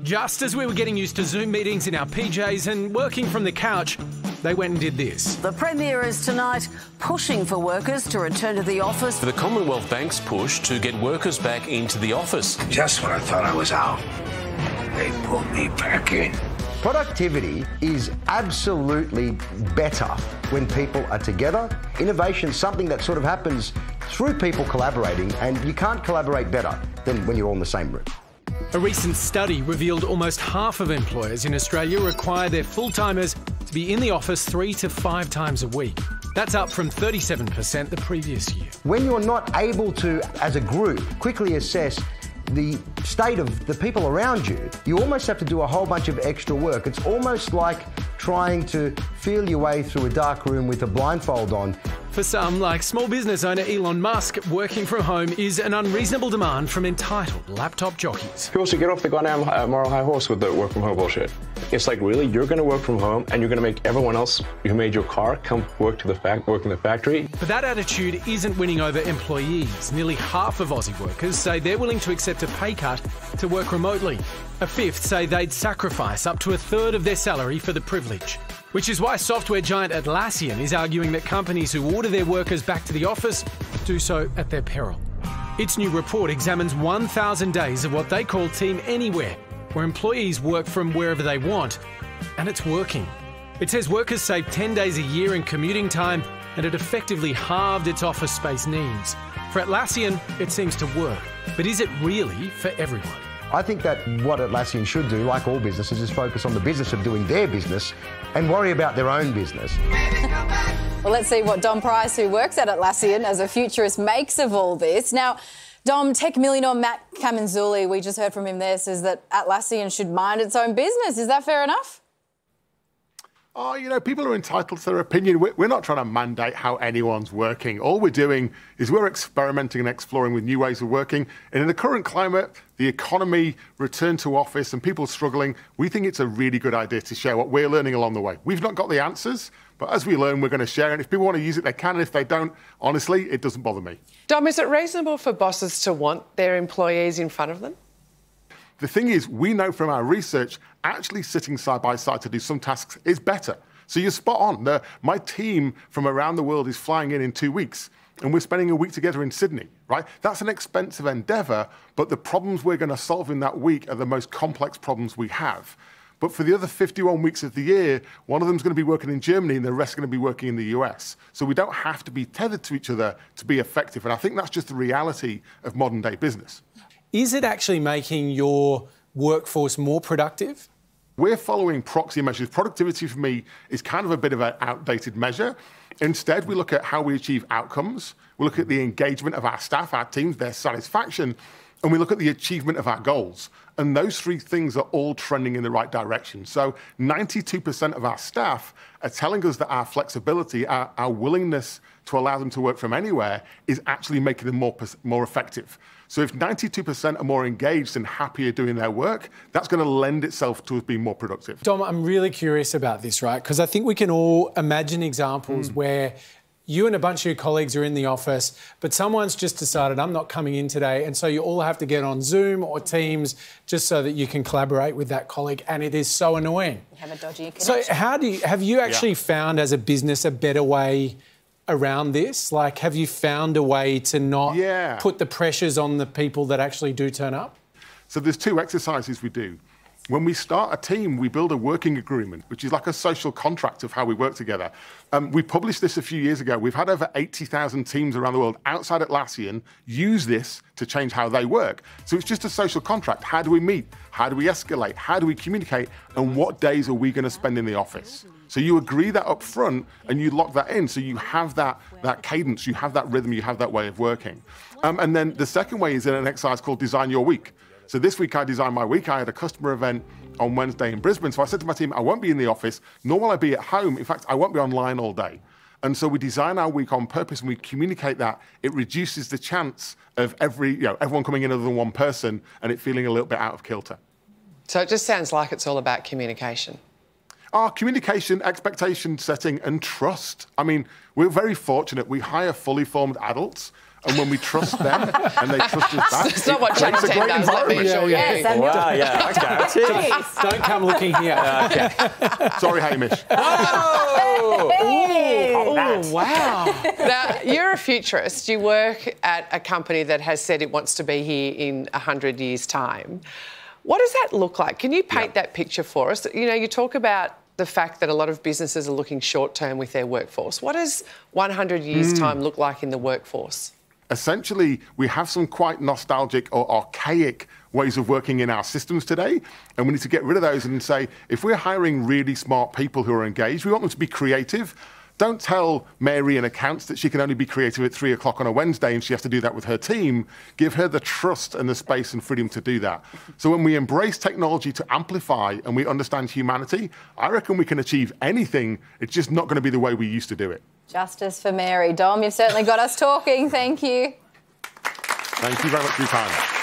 Just as we were getting used to Zoom meetings in our PJs and working from the couch, they went and did this. The Premier is tonight pushing for workers to return to the office. For the Commonwealth Bank's push to get workers back into the office. Just when I thought I was out, they put me back in. Productivity is absolutely better when people are together. Innovation's something that sort of happens through people collaborating, and you can't collaborate better than when you're all in the same room. A recent study revealed almost half of employers in Australia require their full-timers to be in the office 3 to 5 times a week. That's up from 37% the previous year. When you're not able to, as a group, quickly assess the state of the people around you, you almost have to do a whole bunch of extra work. It's almost like trying to feel your way through a dark room with a blindfold on. For some, like small business owner Elon Musk, working from home is an unreasonable demand from entitled laptop jockeys. People should get off the goddamn moral high horse with the work from home bullshit. It's like, really, you're going to work from home and you're going to make everyone else who made your car come work in the factory? But that attitude isn't winning over employees. Nearly half of Aussie workers say they're willing to accept a pay cut to work remotely. A fifth say they'd sacrifice up to a third of their salary for the privilege. Which is why software giant Atlassian is arguing that companies who order their workers back to the office do so at their peril. Its new report examines 1,000 days of what they call Team Anywhere, where employees work from wherever they want, and it's working. It says workers save 10 days a year in commuting time, and it effectively halved its office space needs. For Atlassian, it seems to work, but is it really for everyone? I think that what Atlassian should do, like all businesses, is focus on the business of doing their business and worry about their own business. Well, let's see what Dom Price, who works at Atlassian as a futurist, makes of all this. Now, Dom, tech millionaire Matt Camanzuli, we just heard from him there, says that Atlassian should mind its own business. Is that fair enough? Oh, you know, people are entitled to their opinion. We're not trying to mandate how anyone's working. All we're doing is we're experimenting and exploring with new ways of working. And in the current climate, the economy, return to office, and people struggling, we think it's a really good idea to share what we're learning along the way. We've not got the answers, but as we learn, we're going to share it. If people want to use it, they can. And if they don't, honestly, it doesn't bother me. Dom, is it reasonable for bosses to want their employees in front of them? The thing is, we know from our research, actually sitting side by side to do some tasks is better. So you're spot on. My team from around the world is flying in 2 weeks, and we're spending a week together in Sydney, right? That's an expensive endeavour, but the problems we're going to solve in that week are the most complex problems we have. But for the other 51 weeks of the year, one of them's going to be working in Germany and the rest are going to be working in the US. So we don't have to be tethered to each other to be effective. And I think that's just the reality of modern day business. Is it actually making your workforce more productive? We're following proxy measures. Productivity for me is kind of a bit of an outdated measure. Instead, we look at how we achieve outcomes. We look at the engagement of our staff, our teams, their satisfaction, and we look at the achievement of our goals. And those three things are all trending in the right direction. So 92% of our staff are telling us that our flexibility, our willingness to allow them to work from anywhere is actually making them more effective. So if 92% are more engaged and happier doing their work, that's going to lend itself to us being more productive. Dom, I'm really curious about this, right? Because I think we can all imagine examples where you and a bunch of your colleagues are in the office, but someone's just decided, I'm not coming in today, and so you all have to get on Zoom or Teams just so that you can collaborate with that colleague, and it is so annoying. You have a dodgy connection. So have you actually found as a business a better way around this? Like, have you found a way to not put the pressures on the people that actually do turn up? So there's two exercises we do. When we start a team, we build a working agreement, which is like a social contract of how we work together. We published this a few years ago. We've had over 80,000 teams around the world outside Atlassian use this to change how they work. So it's just a social contract. How do we meet? How do we escalate? How do we communicate? And what days are we going to spend in the office? So you agree that up front and you lock that in so you have that cadence, you have that rhythm, you have that way of working. And then the second way is in an exercise called Design Your Week. So this week I designed my week. I had a customer event on Wednesday in Brisbane. So I said to my team, I won't be in the office, nor will I be at home. In fact, I won't be online all day. And so we design our week on purpose and we communicate that. It reduces the chance of everyone coming in other than one person and it feeling a little bit out of kilter. So it just sounds like it's all about communication. Our communication, expectation setting and trust. I mean, we're very fortunate. We hire fully formed adults And when we trust them and they trust us back, It's not what Channel 10 does, let me assure you. Yes, and Wow, yeah, okay. Don't come looking here. Sorry, Hamish. Oh, wow. Now, you're a futurist. You work at a company that has said it wants to be here in 100 years' time. What does that look like? Can you paint that picture for us? You know, you talk about the fact that a lot of businesses are looking short-term with their workforce. What does 100 years' time look like in the workforce? Essentially, we have some quite nostalgic or archaic ways of working in our systems today, and we need to get rid of those and say, if we're hiring really smart people who are engaged, we want them to be creative. Don't tell Mary in accounts that she can only be creative at 3 o'clock on a Wednesday and she has to do that with her team. Give her the trust and the space and freedom to do that. So when we embrace technology to amplify and we understand humanity, I reckon we can achieve anything. It's just not going to be the way we used to do it. Justice for Mary. Dom, you've certainly got us talking. Thank you. Thank you very much for your time.